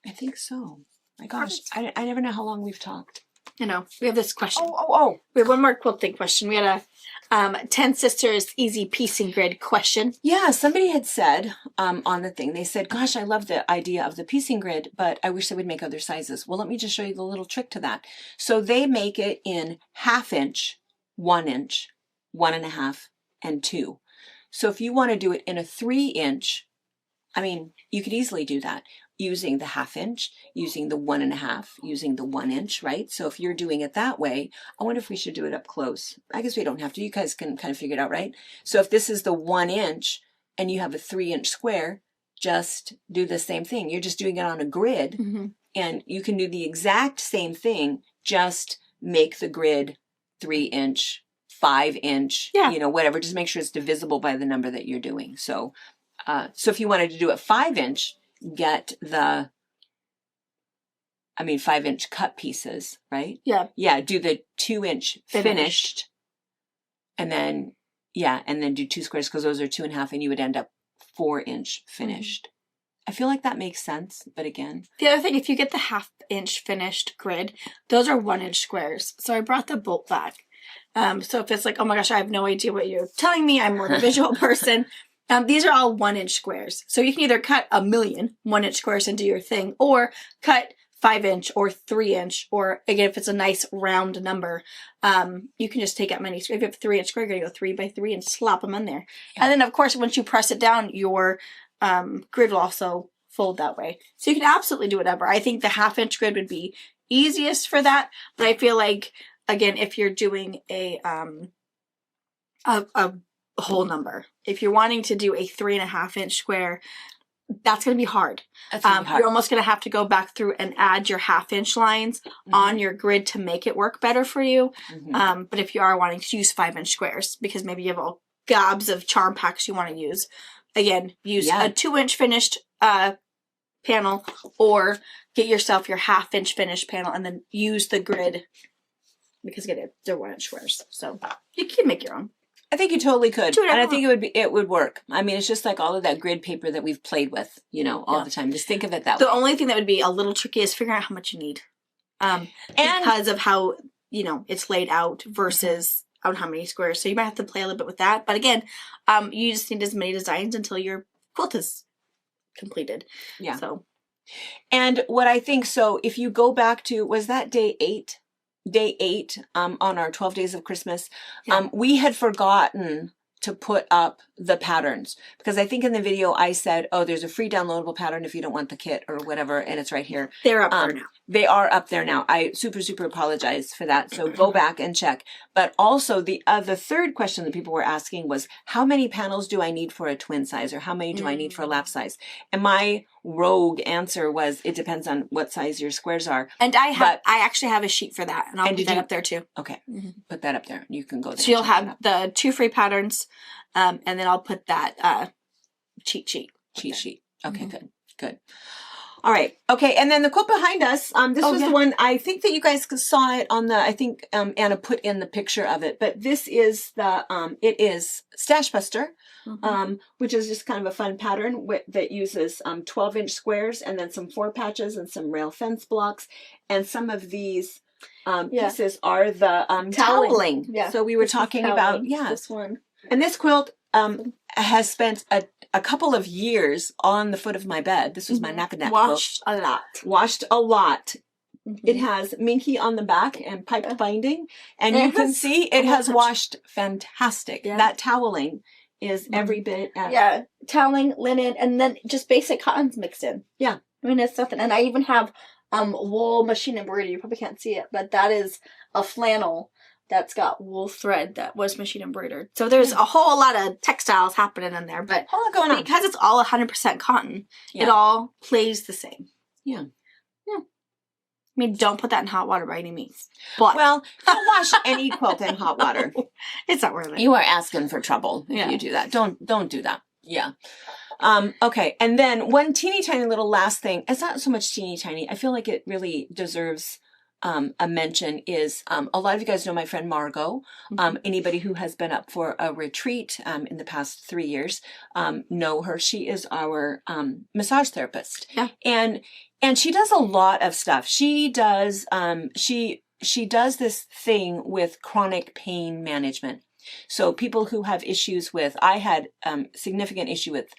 I think so. My gosh, I never know how long we've talked. You know, we have this question. Oh. We have one more quilting question. We had a 10 Sisters Easy Piecing Grid question. Yeah, somebody had said on the thing, they said, gosh, I love the idea of the piecing grid, but I wish they would make other sizes. Well, let me just show you the little trick to that. So they make it in 1/2 inch, 1 inch, 1.5, and 2. So if you want to do it in a 3-inch, I mean, you could easily do that using the 1/2 inch, using the 1.5, using the 1 inch, right? So if you're doing it that way, I wonder if we should do it up close. I guess we don't have to. You guys can kind of figure it out, right? So if this is the 1 inch and you have a 3-inch square, just do the same thing. You're just doing it on a grid, and you can do the exact same thing, just make the grid 3-inch, 5-inch, whatever. Just make sure it's divisible by the number that you're doing. So if you wanted to do it 5-inch, get the 5-inch cut pieces, right? Yeah. Yeah, do the 2-inch finished. And then do 2 squares, because those are 2.5, and you would end up 4-inch finished. I feel like that makes sense, but again. The other thing, if you get the 1/2-inch finished grid, those are 1-inch squares. So I brought the bolt back. So if it's like, oh my gosh, I have no idea what you're telling me, I'm more of a visual person. These are all 1-inch squares. So you can either cut 1,000,000 1-inch squares and do your thing, or cut 5-inch or 3-inch, or again, if it's a nice round number, you can just take out many. If you have a 3-inch square, you're going to go 3 by 3 and slap them in there. Yeah. And then, of course, once you press it down, your grid will also fold that way. So you can absolutely do whatever. I think the 1/2-inch grid would be easiest for that. But I feel like, again, if you're doing a whole number, if you're wanting to do a 3.5-inch square, that's going to be hard. That's gonna be hard. You're almost going to have to go back through and add your 1/2-inch lines on your grid to make it work better for you. But if you are wanting to use 5-inch squares, because maybe you have all gobs of charm packs you want to use, again, use a 2-inch finished panel, or get yourself your 1/2-inch finished panel and then use the grid, because again, they're 1-inch squares. So you can make your own. I think you totally could. And I think it would work. I mean, it's just like all of that grid paper that we've played with, all the time. Just think of it that way. The only thing that would be a little tricky is figuring out how much you need. Because of how, it's laid out versus on how many squares. So you might have to play a little bit with that. But again, you just need as many designs until your quilt is completed. Yeah. So. And what I think, so if you go back to, was that day 8? Day 8 on our 12 days of Christmas, we had forgotten to put up the patterns, because I think in the video I said, oh, there's a free downloadable pattern if you don't want the kit or whatever, and it's right here. They're up there now. They are up there now. I super apologize for that. So go back and check. But also the third question that people were asking was, how many panels do I need for a twin size, or how many do I need for a lap size? And my rogue answer was, it depends on what size your squares are. And I actually have a sheet for that, and I'll put that up there too. Okay, put that up there. You can go there. So you'll have the 2 free patterns, and then I'll put that cheat sheet. Okay, good. All right. Okay. And then the quilt behind us, this was the one, I think that you guys saw it on I think Anna put in the picture of it, but this is it is Stash Buster, which is just kind of a fun pattern that uses 12-inch squares and then some 4 patches and some rail fence blocks. And some of these pieces are the toweling. Yeah. So we were talking about, this one. And this quilt has spent a couple of years on the foot of my bed. This was my nap and nap quilt. Washed a lot. It has Minky on the back and pipe binding. And you can see it has washed fantastic. Yeah. That toweling is every bit. Toweling, linen, and then just basic cottons mixed in. Yeah. I mean, it's nothing. And I even have wool machine embroidery. You probably can't see it, but that is a flannel that's got wool thread that was machine embroidered. So there's a whole lot of textiles happening in there, but because it's all 100% cotton, it all plays the same. Yeah. I mean, don't put that in hot water by any means. But don't wash any quilt in hot water. It's not worth it. You are asking for trouble if you do that. Don't do that. Yeah. Okay. And then one teeny tiny little last thing. It's not so much teeny tiny. I feel like it really deserves a mention is, a lot of you guys know my friend Margot. Anybody who has been up for a retreat in the past 3 years know her. She is our massage therapist. Yeah. And she does a lot of stuff. She does she does this thing with chronic pain management. So people who have issues with, I had significant issue with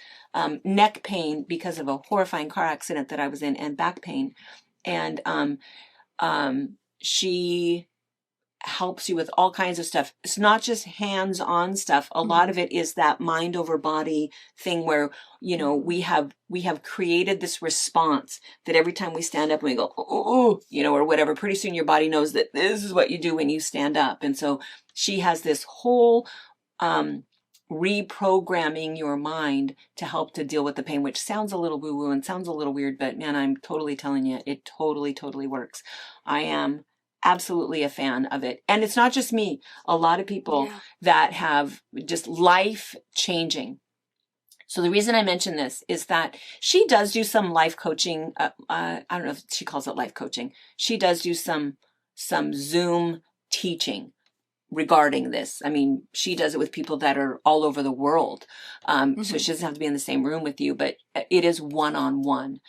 neck pain because of a horrifying car accident that I was in, and back pain. And she helps you with all kinds of stuff. It's not just hands-on stuff. A lot of it is that mind over body thing where, we have created this response that every time we stand up and we go, or whatever, pretty soon your body knows that this is what you do when you stand up. And so she has this whole, reprogramming your mind to help to deal with the pain, which sounds a little woo-woo and sounds a little weird, but man, I'm totally telling you, it totally works. I am absolutely a fan of it. And it's not just me. A lot of people that have just life changing. So the reason I mention this is that she does do some life coaching. I don't know if she calls it life coaching. She does do some Zoom teaching regarding this. I mean, she does it with people that are all over the world. So she doesn't have to be in the same room with you, but it is one-on-one.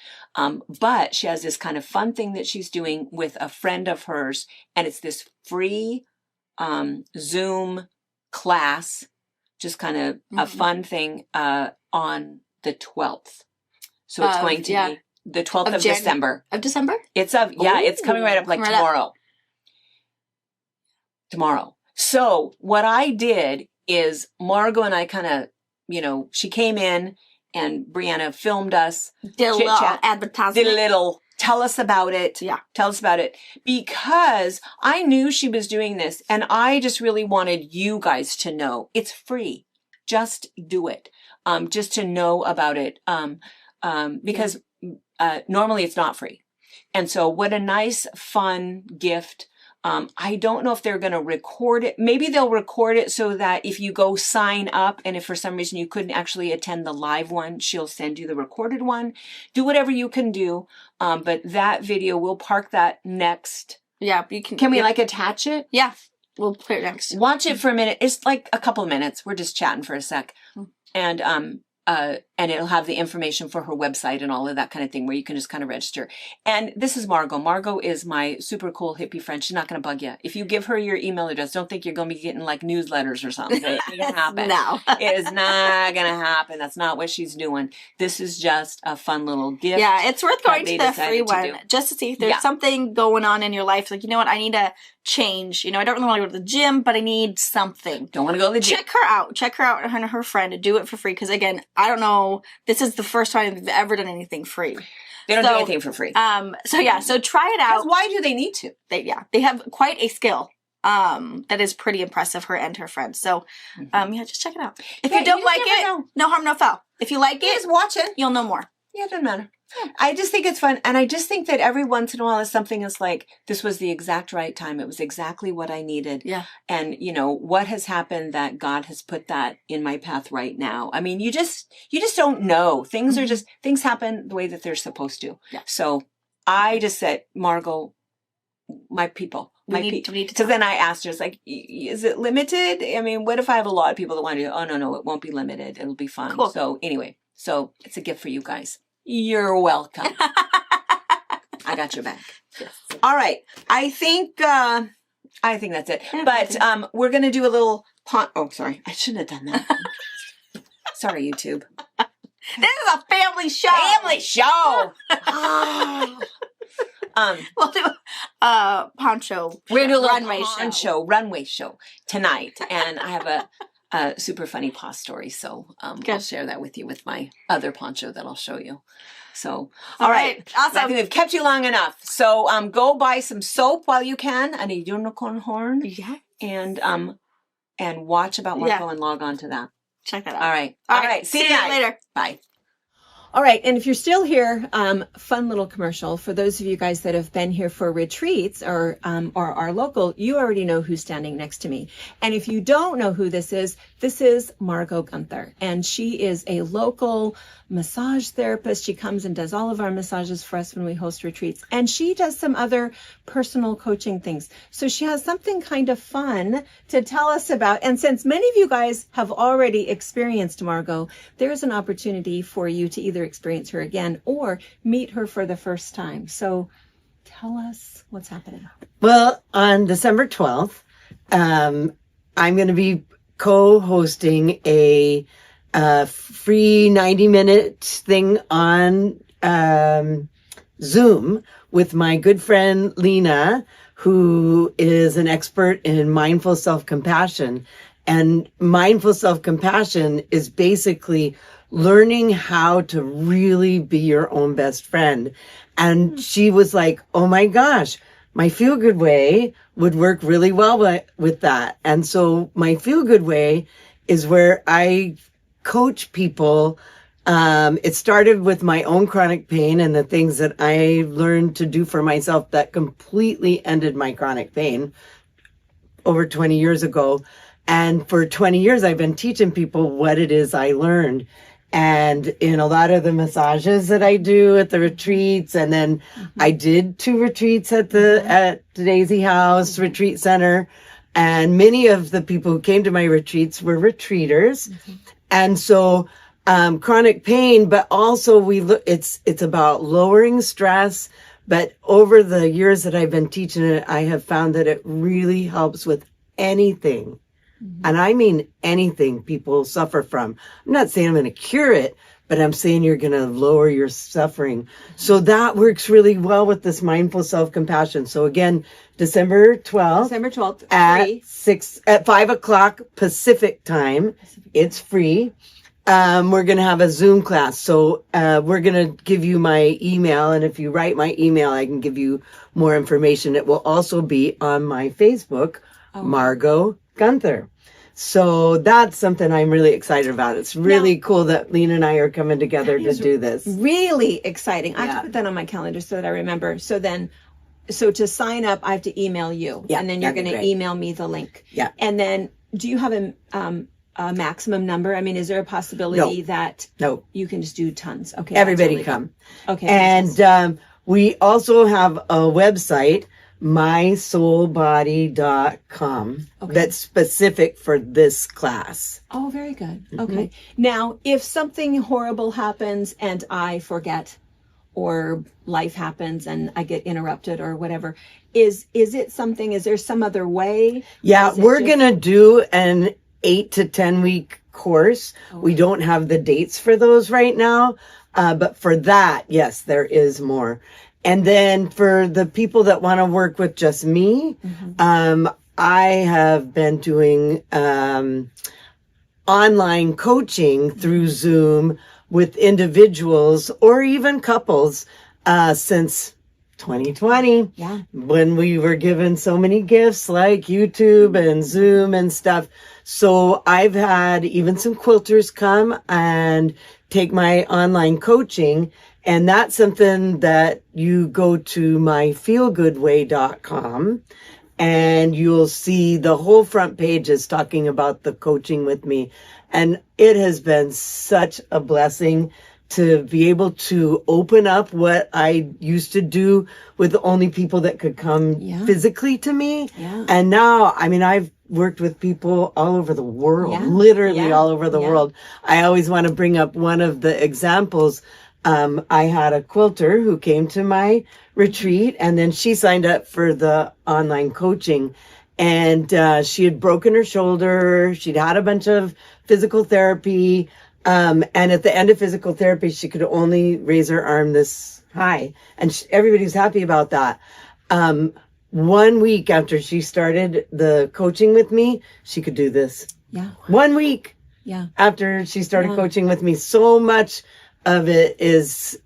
But she has this kind of fun thing that she's doing with a friend of hers, and it's this free Zoom class, just kind of a fun thing on the 12th. So it's going to be the 12th of December. Of December? It's coming right up like tomorrow. Tomorrow. So what I did is Margot and I kind of, she came in and Brianna filmed us. Did a little advertisement. Did a little, tell us about it. Yeah. Tell us about it. Because I knew she was doing this and I just really wanted you guys to know it's free. Just do it. Just to know about it. Because normally it's not free. And so what a nice, fun gift. I don't know if they're going to record it. Maybe they'll record it so that if you go sign up and if for some reason you couldn't actually attend the live one, she'll send you the recorded one. Do whatever you can do. But that video, we'll park that next. Yeah, you can. Can we attach it? Yeah, we'll put it next. Watch it for a minute. It's like a couple minutes. We're just chatting for a sec. And it'll have the information for her website and all of that kind of thing where you can just kind of register. And this is Margot. Margot is my super cool hippie friend. She's not going to bug you. If you give her your email address, don't think you're going to be getting like newsletters or something. It ain't going to happen. No. It is not going to happen. That's not what she's doing. This is just a fun little gift. Yeah, it's worth going to the free one just to see if there's something going on in your life. Like, you know what? I need to change. I don't really want to go to the gym, but I need something. Don't want to go to the gym. Check her out. Check her out and her friend and do it for free. Because again, I don't know. This is the first time they've ever done anything free. They don't do anything for free. So try it out. Why do they need to? They have quite a skill. That is pretty impressive, her and her friends. So, just check it out. If you don't like it, no harm, no foul. If you like it, just watch it. You'll know more. Yeah, it doesn't matter. Yeah. I just think it's fun. And I just think that every once in a while is something is like, this was the exact right time. It was exactly what I needed. Yeah. And, what has happened that God has put that in my path right now. I mean, you just don't know. Things are things happen the way that they're supposed to. Yeah. So I just said, Margot, my people. So then I asked her, it's like, is it limited? I mean, what if I have a lot of people that want to do? Oh, no, it won't be limited. It'll be fun. Cool. So anyway, it's a gift for you guys. You're welcome. I got your back. Yes. All right. I think that's it. But we're going to do a little oh, sorry. I shouldn't have done that. Sorry, YouTube. This is a family show. Family show. We'll do Poncho. We're going to do a little runway show tonight. And I have a super funny paw story. So I'll share that with you with my other poncho that I'll show you. So, all right. Awesome. I think we've kept you long enough. So go buy some soap while you can and a unicorn horn. Yeah. And watch about Marco and log on to that. Check that out. All right. All right. See you later. Bye. All right. And if you're still here, fun little commercial for those of you guys that have been here for retreats or are local, you already know who's standing next to me. And if you don't know who this is Margot Gunther. And she is a local massage therapist. She comes and does all of our massages for us when we host retreats. And she does some other personal coaching things. So she has something kind of fun to tell us about. And since many of you guys have already experienced Margot, there's an opportunity for you to either experience her again or meet her for the first time. So tell us what's happening. Well, on December 12th, I'm going to be co-hosting a free 90-minute thing on Zoom with my good friend Lena, who is an expert in mindful self-compassion. And mindful self-compassion is basically learning how to really be your own best friend. And she was like, oh my gosh, my Feel Good Way would work really well with that. And so my Feel Good Way is where I coach people. It started with my own chronic pain and the things that I learned to do for myself that completely ended my chronic pain over 20 years ago. And for 20 years, I've been teaching people what it is I learned. And in a lot of the massages that I do at the retreats, and then I did 2 retreats at the Daisy House Retreat Center, and many of the people who came to my retreats were retreaters. And so chronic pain, but also it's about lowering stress. But over the years that I've been teaching it, I have found that it really helps with anything. And I mean anything people suffer from. I'm not saying I'm going to cure it, but I'm saying you're going to lower your suffering. So that works really well with this mindful self-compassion. So again, December 12th. December 12th, at 5 o'clock Pacific time. It's free. We're going to have a Zoom class. So, we're going to give you my email. And if you write my email, I can give you more information. It will also be on my Facebook, Margot Gunther. So that's something I'm really excited about. It's really cool that Lena and I are coming together to do this. Really exciting. I have to put that on my calendar so that I remember. So to sign up, I have to email you. Yeah, and then you're going to email me the link. Yeah. And then do you have a maximum number? I mean, is there a possibility that you can just do tons? Okay. Everybody come. Okay. And we also have a website, mysoulbody.com, that's specific for this class. Oh, very good. Okay. Now, if something horrible happens and I forget, or life happens and I get interrupted or whatever, is there some other way? Yeah, we're going to do an 8 to 10 week course. We don't have the dates for those right now. But for that, yes, there is more. And then for the people that want to work with just me, I have been doing online coaching through Zoom with individuals or even couples since 2020, when we were given so many gifts like YouTube and Zoom and stuff. So I've had even some quilters come and take my online coaching. And that's something that you go to myfeelgoodway.com and you'll see the whole front page is talking about the coaching with me. And it has been such a blessing to be able to open up what I used to do with the only people that could come physically to me. Yeah. And now, I mean, I've worked with people all over the world, literally all over the world. I always want to bring up one of the examples. I had a quilter who came to my retreat and then she signed up for the online coaching. And she had broken her shoulder. She'd had a bunch of physical therapy. And at the end of physical therapy, she could only raise her arm this high. And everybody was happy about that. 1 week after she started the coaching with me, she could do this. Yeah. 1 week after she started coaching with me. So much of it is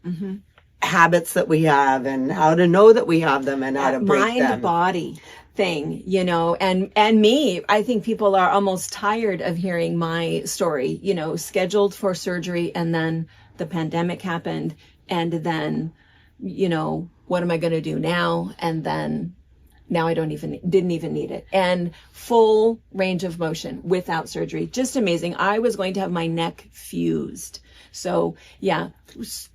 habits that we have and how to know that we have them and how to break them. Mind, body thing, you know, and me, I think people are almost tired of hearing my story, you know, scheduled for surgery and then the pandemic happened and then, you know, what am I going to do now? And then now I didn't even need it. And full range of motion without surgery. Just amazing. I was going to have my neck fused. So yeah,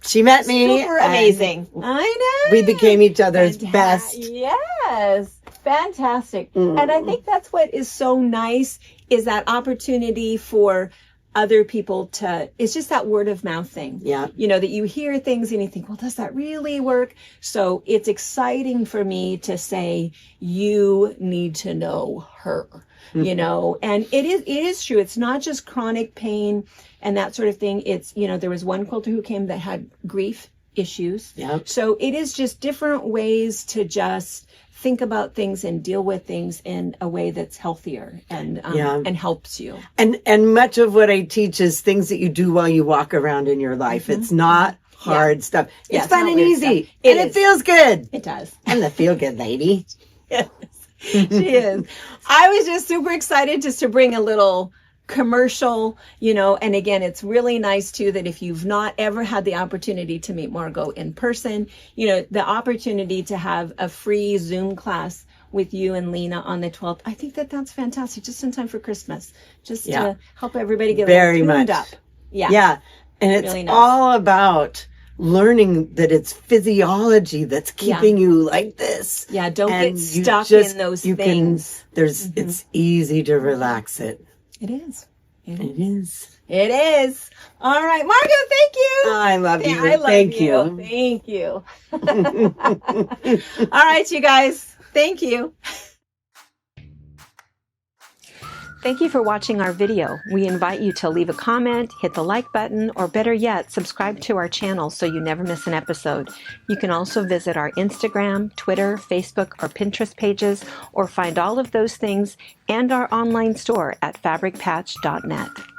she met me. Super amazing. I know. We became each other's best. Yes. Fantastic. And I think that's what is so nice is that opportunity for other people it's just that word of mouth thing. Yeah. You know, that you hear things and you think, well, does that really work? So it's exciting for me to say, you need to know her, you know, and it is true. It's not just chronic pain and that sort of thing. It's, you know, there was one quilter who came that had grief issues. Yeah. So it is just different ways to just think about things and deal with things in a way that's healthier and helps you. And much of what I teach is things that you do while you walk around in your life. It's not hard stuff. It's fun and easy. It feels good. It does. I'm the feel good lady. Yes, she is. I was just super excited just to bring a little commercial, you know, and again, it's really nice too that if you've not ever had the opportunity to meet Margot in person, you know, the opportunity to have a free Zoom class with you and Lena on the 12th. I think that's fantastic, just in time for Christmas, just to help everybody get very tuned much up. Yeah. Yeah. And it's really nice. All about learning that it's physiology that's keeping you like this. Yeah. Don't get stuck in those things. It's easy to relax it. It is. It is. It is. All right, Margot, thank you. I love you. I love you. Thank you. All right, you guys. Thank you. Thank you for watching our video. We invite you to leave a comment, hit the like button, or better yet, subscribe to our channel so you never miss an episode. You can also visit our Instagram, Twitter, Facebook, or Pinterest pages, or find all of those things and our online store at fabricpatch.net.